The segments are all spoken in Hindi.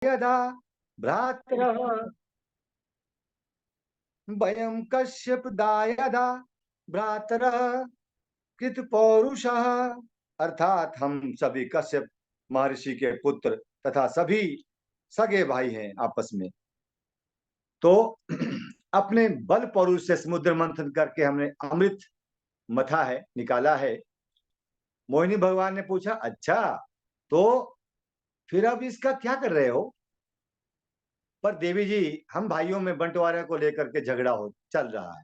यदा भ्रातरः वयं कश्यपदा यदा भ्रातरः कृत पौरुषः, अर्थात हम सभी कश्यप महर्षि के पुत्र तथा सभी सगे भाई हैं आपस में। तो अपने बल पौरुष से समुद्र मंथन करके हमने अमृत मथा है, निकाला है। मोहिनी भगवान ने पूछा, अच्छा तो फिर अब इसका क्या कर रहे हो? पर देवी जी, हम भाइयों में बंटवारे को लेकर के झगड़ा हो चल रहा है।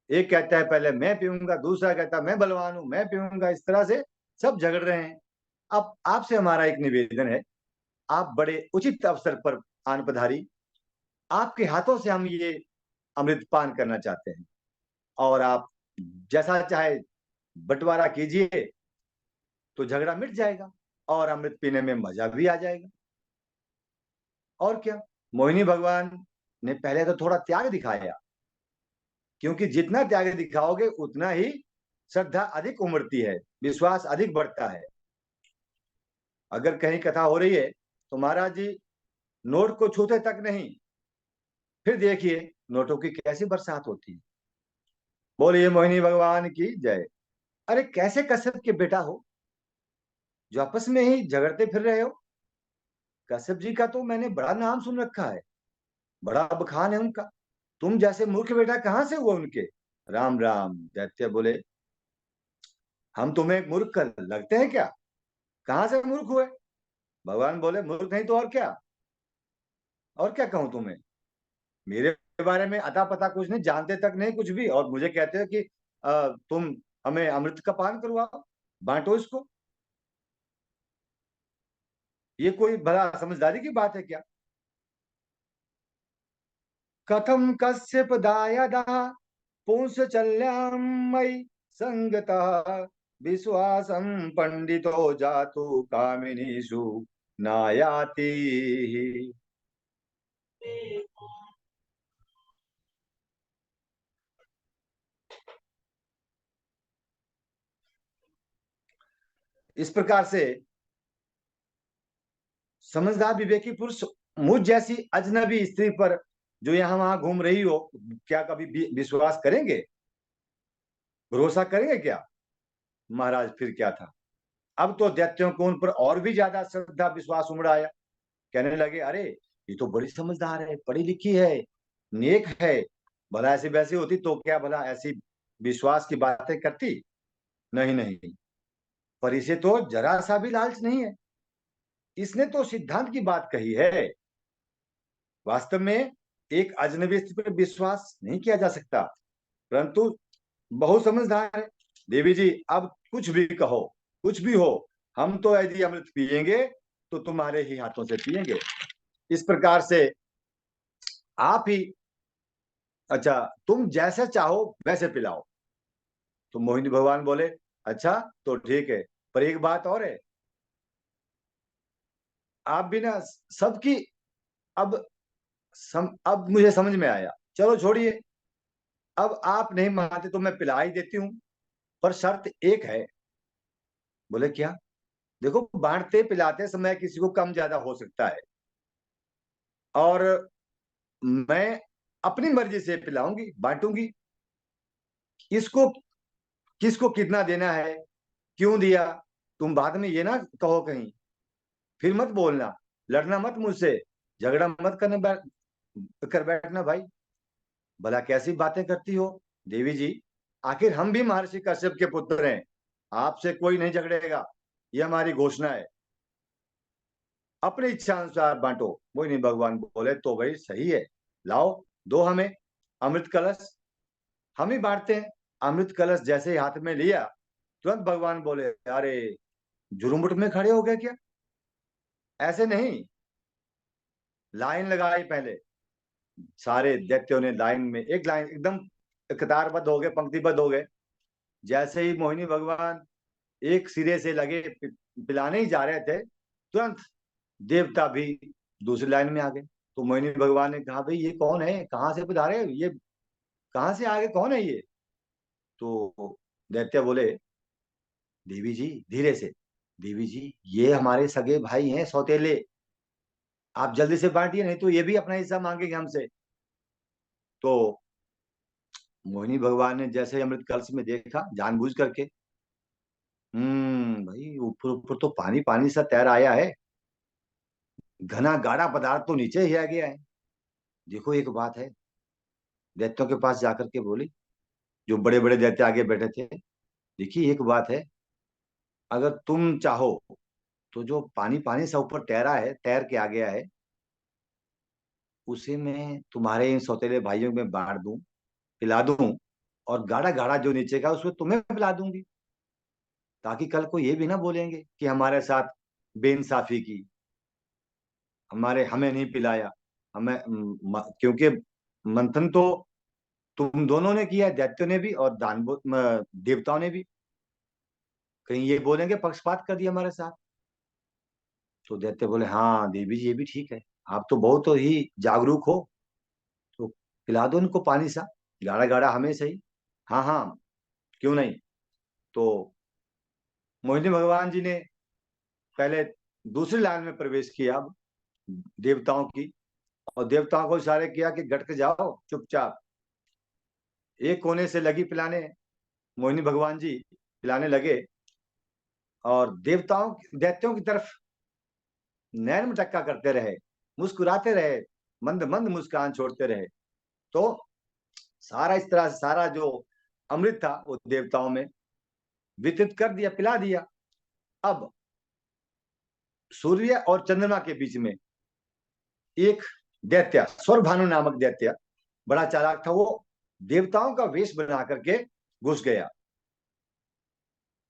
एक कहता है पहले मैं पीऊंगा, दूसरा कहता है मैं बलवान हूं मैं पीऊंगा, इस तरह से सब झगड़ रहे हैं। अब आपसे हमारा एक निवेदन है, आप बड़े उचित अवसर पर आन पधारी, आपके हाथों से हम ये अमृत पान करना चाहते हैं, और आप जैसा चाहे बंटवारा कीजिए, तो झगड़ा मिट जाएगा और अमृत पीने में मजा भी आ जाएगा। और क्या। मोहिनी भगवान ने पहले तो थोड़ा त्याग दिखाया, क्योंकि जितना त्याग दिखाओगे उतना ही श्रद्धा अधिक उमड़ती है, विश्वास अधिक बढ़ता है। अगर कहीं कथा हो रही है तो महाराज जी नोट को छूते तक नहीं, फिर देखिए नोटों की कैसी बरसात होती है। बोलिए मोहिनी भगवान की जय। अरे कैसे कश्यप के बेटा हो जो आपस में ही झगड़ते फिर रहे हो? कश्यप जी का तो मैंने बड़ा नाम सुन रखा है, बड़ा बखान है उनका। तुम जैसे मूर्ख बेटा कहाँ से हुआ उनके? राम राम। दैत्य बोले, हम तुम्हें मूर्ख लगते हैं क्या? कहाँ से मूर्ख हुए? भगवान बोले, मूर्ख नहीं तो और क्या कहूं तुम्हें? मेरे बारे में अता पता कुछ नहीं जानते तक नहीं कुछ भी, और मुझे कहते हो कि तुम हमें अमृत का पान करवाओ, बांटो इसको। ये कोई भला समझदारी की बात है क्या? कथम कश्यप दायदा पुंसचल्यां मयि संगतः विश्वासं पंडितो जातु कामिनीषु नायाति। इस प्रकार से समझदार विवेकी पुरुष मुझ जैसी अजनबी स्त्री पर जो यहाँ वहां घूम रही हो, क्या कभी विश्वास करेंगे? भरोसा करेंगे क्या? महाराज फिर क्या था। अब तो दैत्यों को उन पर और भी ज्यादा श्रद्धा विश्वास उमड़ आया। कहने लगे, अरे ये तो बड़ी समझदार है, पढ़ी लिखी है, नेक है। भला ऐसी वैसी होती तो क्या भला ऐसी विश्वास की बातें करती? नहीं नहीं। पर इसे तो जरा सा भी लालच नहीं है, इसने तो सिद्धांत की बात कही है। वास्तव में एक अजनबी स्त्री पर विश्वास नहीं किया जा सकता, परंतु बहुत समझदार है। देवी जी अब कुछ भी कहो, कुछ भी हो, हम तो यदि अमृत पिएंगे तो तुम्हारे ही हाथों से पिएंगे। इस प्रकार से आप ही, अच्छा तुम जैसे चाहो वैसे पिलाओ। तो मोहिनी भगवान बोले, अच्छा तो ठीक है, पर एक बात और है। आप भी ना सबकी, अब अब मुझे समझ में आया। चलो छोड़िए, अब आप नहीं मानते तो मैं पिला ही देती हूँ, पर शर्त एक है। बोले क्या? देखो बांटते पिलाते समय किसी को कम ज्यादा हो सकता है, और मैं अपनी मर्जी से पिलाऊंगी बांटूंगी। इसको किसको कितना देना है, क्यों दिया, तुम बाद में ये ना कहो कहीं, फिर मत बोलना, लड़ना मत मुझसे, झगड़ा मत कर बैठना भाई। भला कैसी बातें करती हो देवी जी? आखिर हम भी महर्षि कश्यप के पुत्र हैं, आपसे कोई नहीं झगड़ेगा, ये हमारी घोषणा है। अपनी इच्छा अनुसार बांटो। मोहिनी भगवान बोले, तो भाई सही है, लाओ दो हमें अमृत कलश, हम ही बांटते हैं। अमृत कलश जैसे ही हाथ में लिया, तुरंत भगवान बोले, अरे जुरुमुट में खड़े हो गए क्या? ऐसे नहीं, लाइन लगाई पहले। सारे दैत्यों ने लाइन में, एक लाइन एकदम कतारबद्ध हो गए, पंक्तिबद्ध हो गए। जैसे ही मोहिनी भगवान एक सिरे से लगे पिलाने ही जा रहे थे, तुरंत देवता भी दूसरी लाइन में आ गए। तो मोहिनी भगवान ने कहा, भाई ये कौन है, कहाँ से पधारे, ये कहाँ से आ गए, कौन है ये? तो दैत्य बोले, देवी जी धीरे से, देवी जी ये हमारे सगे भाई हैं, सौतेले, आप जल्दी से बांटिए, नहीं तो ये भी अपना हिस्सा मांगेंगे हमसे। तो मोहिनी भगवान ने जैसे अमृत कलश में देखा जानबूझ करके, भाई ऊपर ऊपर तो पानी पानी सा तैर आया है, घना गाढ़ा पदार्थ तो नीचे ही आ गया है। देखो एक बात है, दैत्यों के पास जाकर के बोली, जो बड़े बड़े दैत्य आगे बैठे थे, देखिए एक बात है, अगर तुम चाहो तो जो पानी पानी सा ऊपर तैरा है, तैर के आ गया है, उसे मैं तुम्हारे इन सौतेले भाइयों में बांट दूं, पिला दूं, और गाढ़ा गाढ़ा जो नीचे का उसको तुम्हें पिला दूंगी, ताकि कल को ये भी ना बोलेंगे कि हमारे साथ बेइंसाफी की, हमारे हमें नहीं पिलाया। हमें क्योंकि मंथन तो तुम दोनों ने किया है, दैत्यों ने भी और देवताओं ने भी, कहीं ये बोलेंगे पक्षपात कर दिया हमारे साथ। तो दैत्य बोले, हाँ देवी जी ये भी ठीक है, आप तो बहुत ही जागरूक हो, तो पिला दो उनको पानी सा, गाढ़ा गाढ़ा हमें सही। हाँ हाँ, क्यों नहीं। तो मोहिनी भगवान जी ने पहले दूसरी लाइन में प्रवेश किया, अब देवताओं की, और देवताओं को इशारे किया कि गटक जाओ चुपचाप। एक कोने से लगी पिलाने, मोहिनी भगवान जी पिलाने लगे, और देवताओं दैत्यों की तरफ नैन मटक्का करते रहे, मुस्कुराते रहे, मंद मंद मुस्कान छोड़ते रहे। तो सारा इस तरह से सारा जो अमृत था वो देवताओं में वितरित कर दिया, पिला दिया। अब सूर्य और चंद्रमा के बीच में एक दैत्य, स्वरभानु नामक दैत्य, बड़ा चालाक था, वो देवताओं का वेश बना करके घुस गया,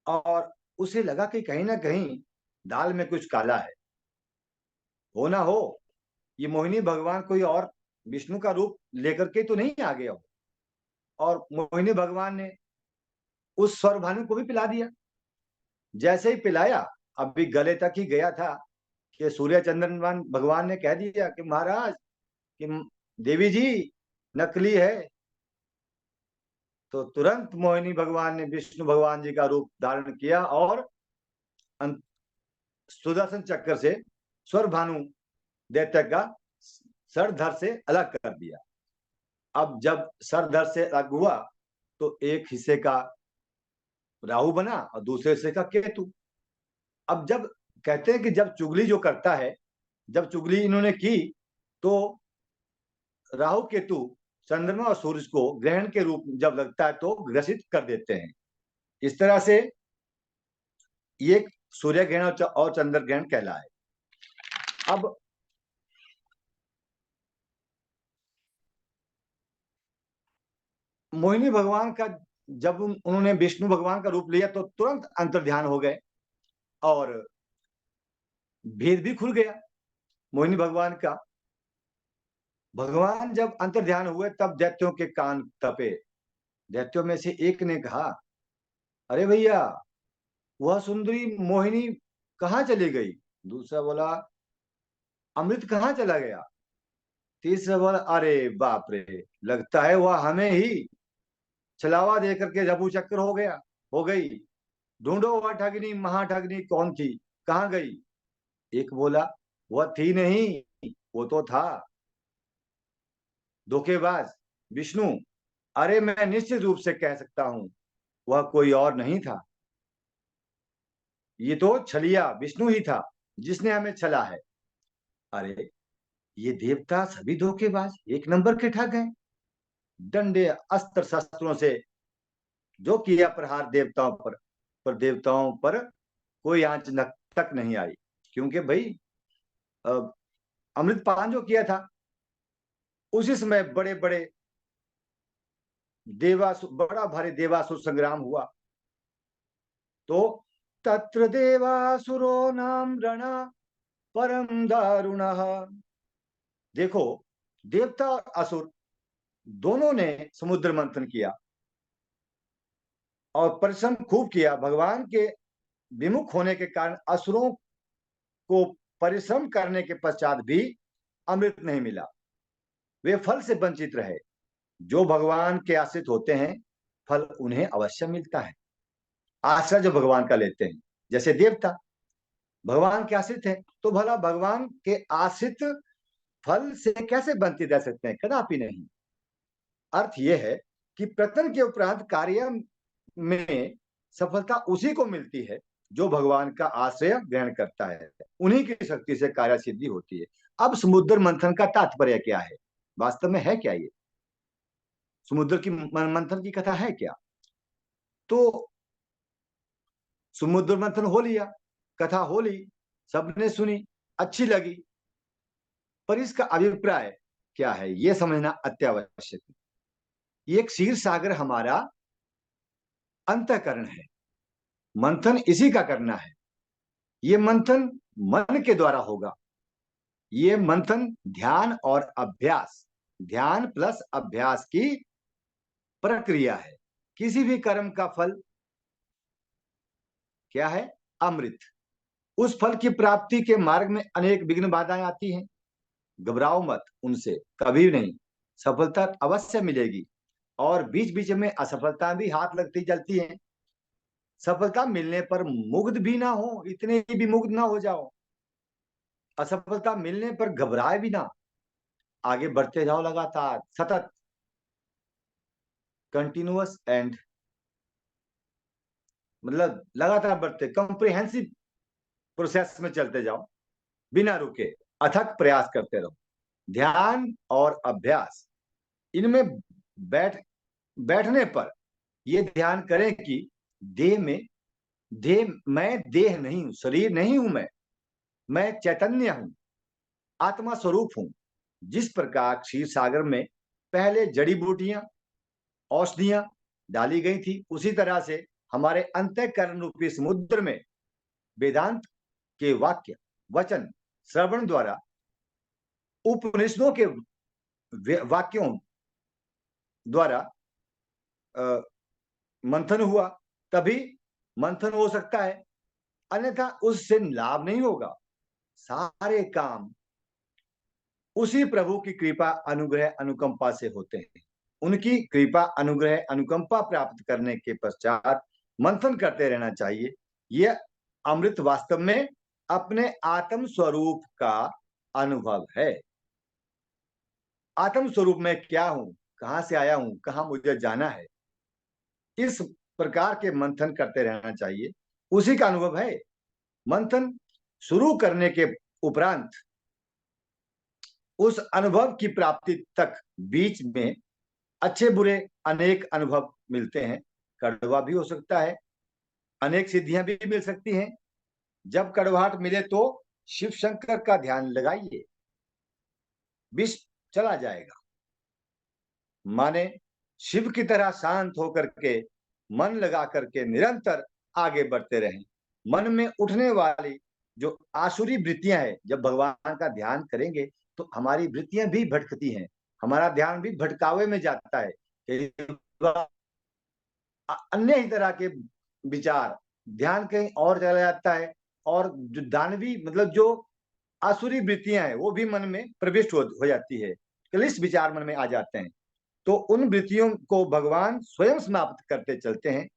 और उसे लगा कि कहीं ना कहीं दाल में कुछ काला है, हो ना हो ये मोहिनी भगवान कोई और विष्णु का रूप लेकर के तो नहीं आ गया हो। और मोहिनी भगवान ने उस स्वरभानु को भी पिला दिया। जैसे ही पिलाया, अभी गले तक ही गया था कि सूर्य चंद्रमान भगवान ने कह दिया कि महाराज, कि देवी जी नकली है। तो तुरंत मोहिनी भगवान ने विष्णु भगवान जी का रूप धारण किया, और सुदर्शन चक्र से स्वर भानु दैत्य का सर धड़ से अलग कर दिया। अब जब सर धड़ से अलग हुआ, तो एक हिस्से का राहु बना और दूसरे हिस्से का केतु। अब जब कहते हैं कि जब चुगली जो करता है, जब चुगली इन्होंने की, तो राहु केतु चंद्रमा और सूर्य को ग्रहण के रूप जब लगता है तो ग्रसित कर देते हैं। इस तरह से ये सूर्य ग्रहण और चंद्र ग्रहण कहलाए। अब मोहिनी भगवान का, जब उन्होंने विष्णु भगवान का रूप लिया, तो तुरंत अंतर्ध्यान हो गए, और भेद भी खुल गया मोहिनी भगवान का। भगवान जब अंतर्ध्यान हुए, तब दैत्यों के कान तपे। दैत्यों में से एक ने कहा, अरे भैया, वह सुंदरी मोहिनी कहाँ चली गई? दूसरा बोला, अमृत कहाँ चला गया? तीसरा बोला, अरे बाप रे, लगता है वह हमें ही छलावा दे करके रफू चक्कर हो गई। ढूंढो वह ठगनी महाठगनी कौन थी, कहाँ गई? एक बोला, वह थी नहीं, वो तो था धोखेबाज विष्णु। अरे मैं निश्चित रूप से कह सकता हूं, वह कोई और नहीं था, ये तो छलिया विष्णु ही था, जिसने हमें छला है। अरे ये देवता सभी धोखेबाज, एक नंबर के ठग हैं। डंडे अस्त्र शस्त्रों से जो किया प्रहार देवताओं पर देवताओं पर कोई आंच तक नहीं आई, क्योंकि भाई अमृतपान जो किया था, उसी समय बड़े बड़े देवासुर, बड़ा भारी देवासुर संग्राम हुआ। तो तत्र देवासुरो नाम रणा परम दारुण। देखो, देवता और असुर दोनों ने समुद्र मंथन किया और परिश्रम खूब किया। भगवान के विमुख होने के कारण असुरों को परिश्रम करने के पश्चात भी अमृत नहीं मिला, वे फल से वंचित रहे। जो भगवान के आश्रित होते हैं, फल उन्हें अवश्य मिलता है, आश्रय जो भगवान का लेते हैं। जैसे देवता, भगवान के आश्रित है, तो भला भगवान के आश्रित फल से कैसे बनते रह सकते हैं? कदापि नहीं। अर्थ यह है कि प्रयत्न के उपरांत कार्य में सफलता उसी को मिलती है जो भगवान का आश्रय ग्रहण करता है, उन्हीं की शक्ति से कार्य सिद्धि होती है। अब समुद्र मंथन का तात्पर्य क्या है? वास्तव में है क्या ये समुद्र की मंथन की कथा है क्या? तो समुद्र मंथन हो लिया, कथा हो ली, सबने सुनी, अच्छी लगी, पर इसका अभिप्राय क्या है यह समझना अत्यावश्यक है। ये एक क्षीर सागर हमारा अंतःकरण है, मंथन इसी का करना है। ये मंथन मन के द्वारा होगा। ये मंथन ध्यान और अभ्यास, ध्यान प्लस अभ्यास की प्रक्रिया है। किसी भी कर्म का फल क्या है? अमृत। उस फल की प्राप्ति के मार्ग में अनेक विघ्न बाधाएं आती हैं, घबराओ मत उनसे, कभी नहीं। सफलता अवश्य मिलेगी, और बीच बीच में असफलता भी हाथ लगती जलती हैं। सफलता मिलने पर मुग्ध भी ना हो, इतने ही भी मुग्ध ना हो जाओ। असफलता मिलने पर घबराए भी ना, आगे बढ़ते जाओ लगातार, सतत, कंटिन्यूअस एंड मतलब लगातार बढ़ते, कॉम्प्रिहेंसिव प्रोसेस में चलते जाओ, बिना रुके अथक प्रयास करते रहो। ध्यान और अभ्यास, इनमें बैठने पर ये ध्यान करें कि मैं देह नहीं हूं, शरीर नहीं हूं, मैं चैतन्य हूं, आत्मा स्वरूप हूं। जिस प्रकार क्षीर सागर में पहले जड़ी बूटियां, औषधियां डाली गई थी, उसी तरह से हमारे अंतःकरण रूपी समुद्र में वेदांत के वाक्य वचन श्रवण द्वारा, उपनिषदों के वाक्यों द्वारा मंथन हुआ, तभी मंथन हो सकता है, अन्यथा उससे लाभ नहीं होगा। सारे काम उसी प्रभु की कृपा अनुग्रह अनुकंपा से होते हैं। उनकी कृपा अनुग्रह अनुकंपा प्राप्त करने के पश्चात मंथन करते रहना चाहिए। यह अमृत वास्तव में अपने आत्म स्वरूप का अनुभव है। आत्म स्वरूप में क्या हूं, कहां से आया हूं, कहां मुझे जाना है, इस प्रकार के मंथन करते रहना चाहिए, उसी का अनुभव है। मंथन शुरू करने के उपरांत उस अनुभव की प्राप्ति तक बीच में अच्छे बुरे अनेक अनुभव मिलते हैं। कड़वा भी हो सकता है, अनेक सिद्धियां भी मिल सकती हैं। जब कड़वाहट मिले तो शिव शंकर का ध्यान लगाइए, विष चला जाएगा। माने शिव की तरह शांत होकर के, मन लगा करके निरंतर आगे बढ़ते रहें। मन में उठने वाली जो आसुरी वृत्तियां हैं, जब भगवान का ध्यान करेंगे तो हमारी वृत्तियां भी भटकती हैं, हमारा ध्यान भी भटकावे में जाता है, अन्य ही तरह के विचार, ध्यान कहीं और चला जाता है, और जो दानवी मतलब जो आसुरी वृत्तियां हैं वो भी मन में प्रविष्ट हो जाती है, क्लिष्ट विचार मन में आ जाते हैं। तो उन वृत्तियों को भगवान स्वयं समाप्त करते चलते हैं।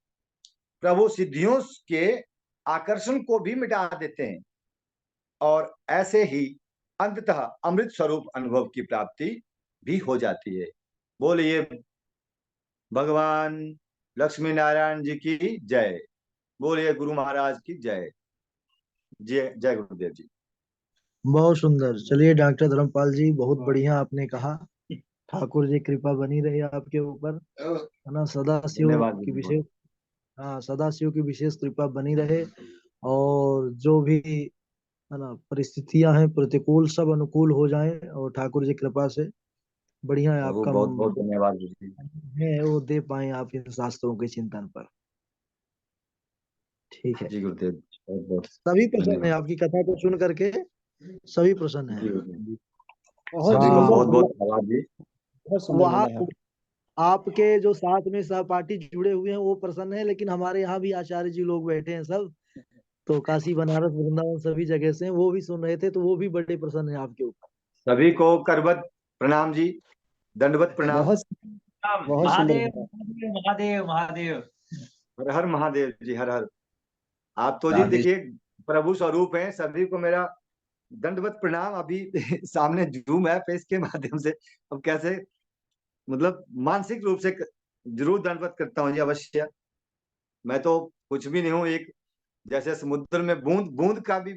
प्रभु सिद्धियों के आकर्षण को भी मिटा देते हैं, और ऐसे ही अंततः अमृत स्वरूप अनुभव की प्राप्ति भी हो जाती है। बोलिए भगवान लक्ष्मी नारायण जी की जय। बोलिए गुरु महाराज की जय। जय जय गुरुदेव जी। बहुत सुंदर। चलिए डॉक्टर धर्मपाल जी, बहुत बढ़िया आपने कहा। ठाकुर जी कृपा बनी रही आपके ऊपर, है ना। सदा शिव धन्यवाद की गुरुदेव। विशेष, हाँ, सदा शिव की विशेष कृपा बनी रहे। और जो भी, है ना, परिस्थितियां हैं प्रतिकूल, सब अनुकूल हो जाएं, और ठाकुर जी कृपा से बढ़िया है प्रभु आपका बहुत बहुत धन्यवाद गुरुजी। है वो दे पाए आप इन शास्त्रों के चिंतन पर। ठीक है। जी गुरुदेव बहुत बहुत सभी प्रसन्न है धन्यवाद। आपकी कथा को सुन करके, सभी प्रसन्न है। जी गुरुदेव, बहुत सभी को बहुत सुंदर। बहुत धन्यवाद जी। बहुत सुंदर वहाँ बोले हैं। आपके जो साथ में सहपाठी जुड़े हुए हैं वो प्रसन्न है, लेकिन हमारे यहाँ भी आचार्य जी लोग बैठे हैं सब, तो काशी बनारस वृंदावन सभी जगह से, वो भी सुन रहे थे, तो वो भी बड़े प्रसन्न है आपके ऊपर। सभी को करबद्ध प्रणाम जी, दंडवत प्रणाम। बहुत बहुत सुंदर महादेव बोला। महादेव महादेव महादेव। हर हर महादेव जी, हर हर। आप तो जी राधे। देखिए प्रभु स्वरूप हैं, सभी को मेरा दंडवत प्रणाम। अभी सामने जूम है, फेस के माध्यम से अब कैसे मतलब मानसिक रूप से जरूर दंडवत करता हूँ जी, अवश्य। मैं तो कुछ भी नहीं हूँ, एक जैसे समुद्र में बूंद, बूंद का भी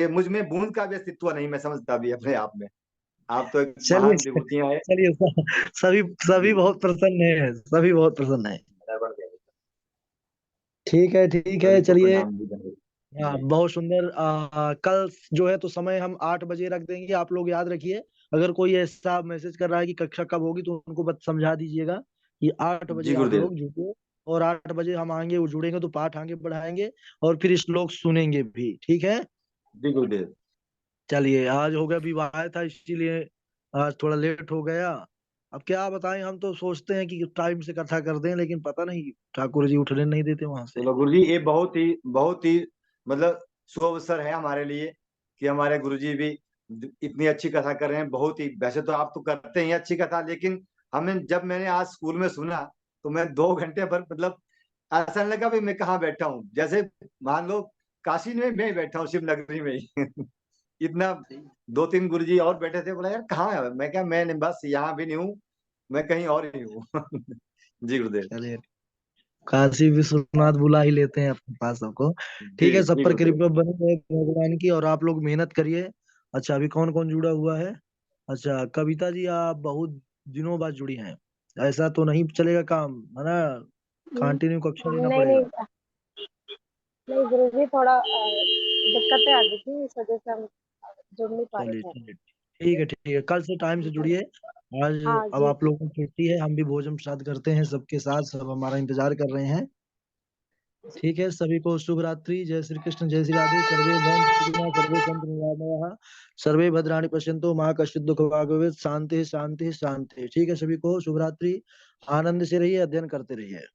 मुझ में बूंद का भी अस्तित्व नहीं, मैं समझता भी अपने आप में। आप तो एक चलिए महान विभूतियां हैं। चलिए, सभी सभी जी। बहुत प्रसन्न है, सभी बहुत प्रसन्न है। ठीक है, सभी को चलिए। प्रणाम जी। हाँ, जी बहुत सुंदर। कल जो है तो समय हम 8 बजे रख देंगे, आप लोग याद रखिए। अगर कोई ऐसा मैसेज कर रहा है कि कक्षा कब होगी तो उनको बस समझा दीजिएगा कि 8 बजे जी आप गुरुदेव। लोग जुटिए। और 8 बजे हम आएंगे, वो जुड़ेंगे तो पाठ आगे बढ़ाएंगे और फिर श्लोक सुनेंगे भी, ठीक है। जी गुरुदेव। चलिए, आज हो गया, विवाह था इसीलिए आज थोड़ा लेट हो गया। अब क्या बताएं, हम तो सोचते हैं कि टाइम से कथा कर दें, लेकिन पता नहीं ठाकुर जी उठने नहीं देते वहां से। चलो गुरु जी, ये बहुत ही मतलब शुभ अवसर है हमारे लिए कि हमारे गुरु जी भी इतनी अच्छी कथा कर रहे हैं। बहुत ही, वैसे तो आप तो करते ही हैं अच्छी कथा, लेकिन हमें जब मैंने आज स्कूल में सुना तो मैं 2 घंटे भर मतलब ऐसा नहीं लगा भी मैं कहाँ बैठा हूँ, जैसे मान लो काशी में मैं बैठा हूँ, शिव नगरी में ही। इतना 2-3 गुरुजी और बैठे थे, बोला यार कहाँ है, मैं क्या, मैं बस यहाँ भी नहीं हूँ, मैं कहीं और ही हूँ। जी गुरुदेव। चलिए, काशी विश्वनाथ बुला ही लेते हैं अपने पास सबको। जी ठीक है, सब जी पर गुरुदेव। कृपा बनी रहे भगवान की, और आप लोग मेहनत करिए। अच्छा, अभी कौन कौन जुड़ा हुआ है? अच्छा, कविता जी, आप बहुत दिनों बाद जुड़ी हैं। ऐसा तो नहीं चलेगा काम, है ना? कंटिन्यू कक्षा लेना नहीं नहीं पड़ेगा। नहीं गुरु जी, थोड़ा दिक्कतें आ गई थी, इस वजह से हम जुड़ नहीं पा रहे चलिए थे। चलिए, ठीक है, कल से टाइम से जुड़िए। आज हाँ अब जी आप जी। लोगों की छुट्टी है, हम भी भोजन प्रसाद करते हैं सबके साथ, सब हमारा इंतजार कर रहे हैं। ठीक है, सभी को शुभ रात्रि, जय श्री कृष्ण, जय श्री राधे। सर्वे भवन्तु सुखिनः, सर्वे सन्तु निरामयाः, सर्वे भद्राणि पश्यन्तु मा कश्चित् दुःखभाग् भवेत्। शांति शांति शांति। ठीक है, सभी को शुभ रात्रि। आनंद से रहिए, अध्ययन करते रहिए।